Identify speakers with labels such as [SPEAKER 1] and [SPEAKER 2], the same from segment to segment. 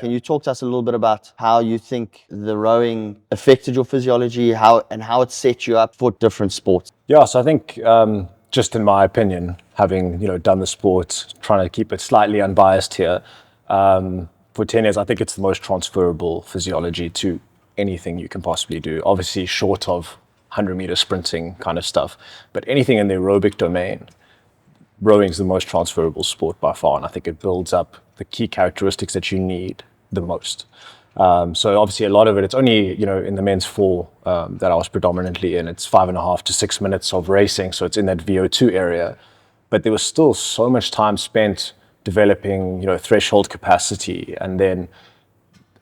[SPEAKER 1] Can you talk to us a little bit about how you think the rowing affected your physiology, how it set you up for different sports?
[SPEAKER 2] Yeah, so I think just in my opinion, having done the sport, trying to keep it slightly unbiased here, for 10 years, I think it's the most transferable physiology to anything you can possibly do. Obviously, short of 100-meter sprinting kind of stuff, but anything in the aerobic domain, rowing is the most transferable sport by far, and I think it builds up the key characteristics that you need the most. So obviously a lot of it, it's only, in the men's four that I was predominantly in, it's 5.5 to 6 minutes of racing. So it's in that VO2 area, but there was still so much time spent developing, threshold capacity. And then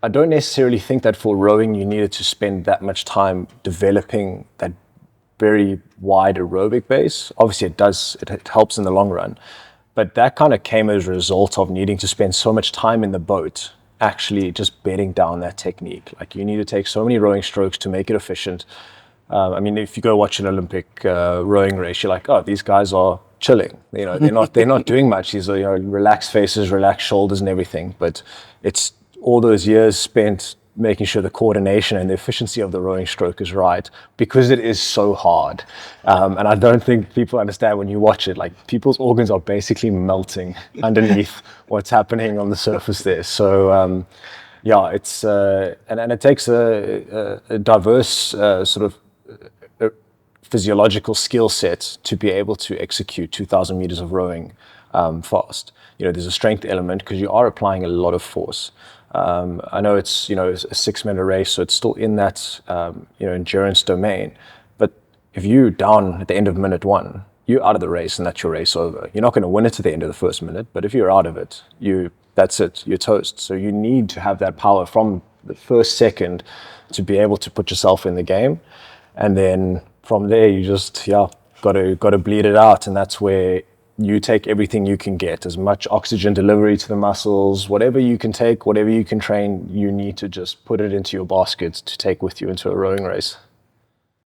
[SPEAKER 2] I don't necessarily think that for rowing, you needed to spend that much time developing that very wide aerobic base. Obviously it helps in the long run, but that kind of came as a result of needing to spend so much time in the boat actually just bedding down that technique. Like, you need to take so many rowing strokes to make it efficient. I mean, if you go watch an Olympic rowing race, you're like, oh, these guys are chilling. They're not doing much. These are relaxed faces, relaxed shoulders, and everything. But it's all those years spent making sure the coordination and the efficiency of the rowing stroke is right, because it is so hard. And I don't think people understand when you watch it, like, people's organs are basically melting underneath what's happening on the surface there. So yeah, it's and it takes a diverse sort of physiological skill set to be able to execute 2,000 meters of rowing fast. There's a strength element because you are applying a lot of force. I know it's a 6-minute race, so it's still in that endurance domain. But if you're down at the end of minute 1, you're out of the race, and that's your race over. You're not going to win it at the end of the first minute, but if you're out of it, that's it. You're toast. So you need to have that power from the first second to be able to put yourself in the game, and then from there you just got to bleed it out, and that's where you take everything you can get, as much oxygen delivery to the muscles, whatever you can take, whatever you can train, you need to just put it into your basket to take with you into a rowing race.